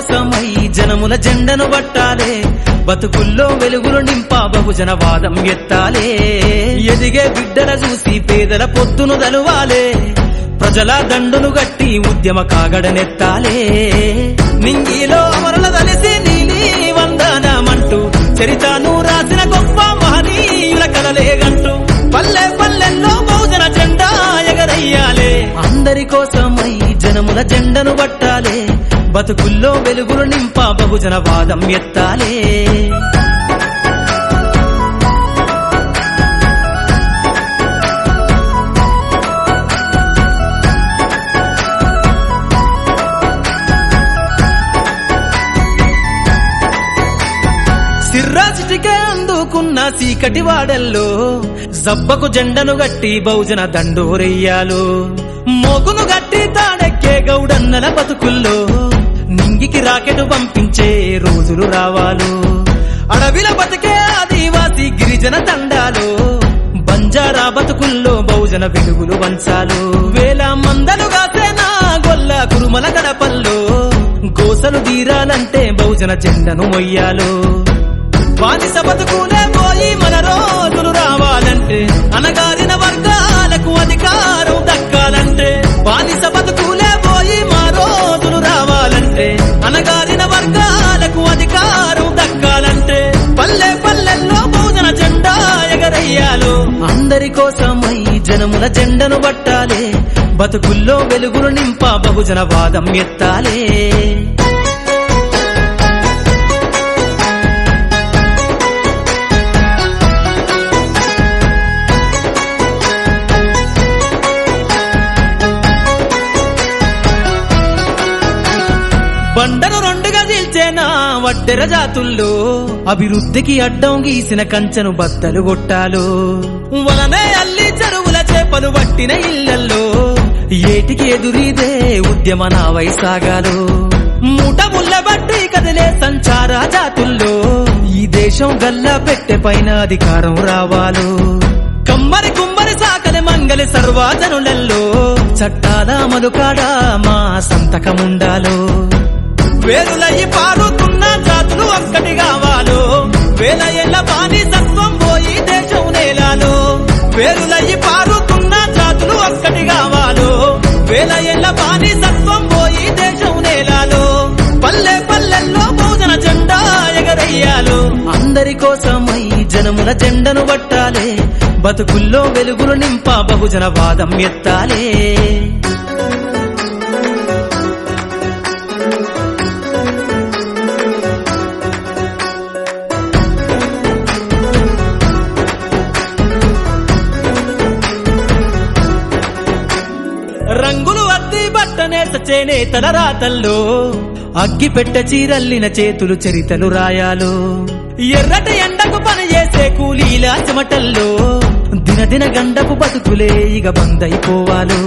కోసమై జనముల జెండను పట్టాలే, బతుకుల్లో వెలుగులు నింపా బహుజన వాదం ఎత్తాలే. ఎదిగే బిడ్డల చూసి పేదల పొద్దును దలువాలే, ప్రజల దండును గట్టి ఉద్యమ కాగడనెత్తాలే. నింగిలో అమరుల దలిసి నీలి వందనమంటూ చరితను రాసిన గొప్ప మహనీయుల కలలేగంటూ పల్లె పల్లెల్లో బహుజన జెండా ఎగరయ్యాలే. అందరి కోసమై జనముల జెండను పట్టాలే, బతుకుల్లో వెలుగులు నింపా బహుజన వాదం ఎత్తాలే. సిర్రాసిటికే అందుకున్న చీకటి వాడల్లో జబ్బకు జెండను గట్టి బహుజన దండోరెయ్యాలు. మోగును గట్టి తాడెక్కే గౌడన్నల బతుకుల్లో నింగికి రాకెట్ పంపించే రోజులు రావాలు. అడవిల బతికే ఆదివాసి గిరిజన తండాలు బంజారా బతుకుల్లో బహుజన వెలుగులు వంచాలు. వేల మందలుగా సేనా గొల్ల కురుమల గడపల్లో గోసలు తీరాలంటే బహుజన జెండను మొయ్యాలు. బానిస బతుకులే పోయి మన రోజులు రావాలంటే, అనగారిన వర్గాలకు అధికారం దక్కాలంటే. బానిస బతుకులే పోయి మా రోజులు రావాలంటే, అనగారిన వర్గాలకు అధికారం దక్కాలంటే. పల్లె పల్లెల్లో బహుజన జెండా ఎగరయ్యాలు. అందరి కోసమై జనముల జెండను పట్టాలే, బతుకుల్లో వెలుగులు నింపా బహుజన వాదం ఎత్తాలే. బండను రెండుగా చీల్చేనా వడ్డెర జాతుల్లో అభివృద్ధికి అడ్డం గీసిన కంచెను బద్దలు కొట్టాలు. వలనే అల్లి చెరువుల చేపలు పట్టిన ఇళ్లల్లో ఏటికి ఎదురీదే ఉద్యమ నావై సాగాలు. మూట ముళ్ళ బట్టి కదిలే సంచార జాతుల్లో ఈ దేశం గల్లా పెట్టె పైన అధికారం రావాలు. కమ్మరి కుమ్మరి సాకలి మంగలి సర్వజనులలో చట్టాల అమలుకాడా మా సంతకముండాలు. వేరులయ్యి పారుతున్న జాతులు ఒక్కటి కావాలో, వేల ఏళ్ల బానిసత్వం పోయి దేశం నేలాలో. వేరులయ్యి పారుతున్న జాతులు ఒక్కటి కావాలో, వేల ఏళ్ల బానిసత్వం పోయి దేశం నేలాలో. పల్లె పల్లెల్లో బహుజన జెండా ఎగరయ్యాలు. అందరి కోసమై జనముల జెండను పట్టాలే, బతుకుల్లో వెలుగులు నింపా బహుజన వాదం ఎత్తాలే. రంగులు అద్ది బట్టనే చేనేతల రాతల్లో అగ్గి పెట్ట చీరల్లిన చేతులు చరితలు రాయాలు. ఎర్రటి ఎండకు పని చేసే కూలీల చెమటల్లో దినదిన గండపు బతుకులే ఇక బందైపోవాలు.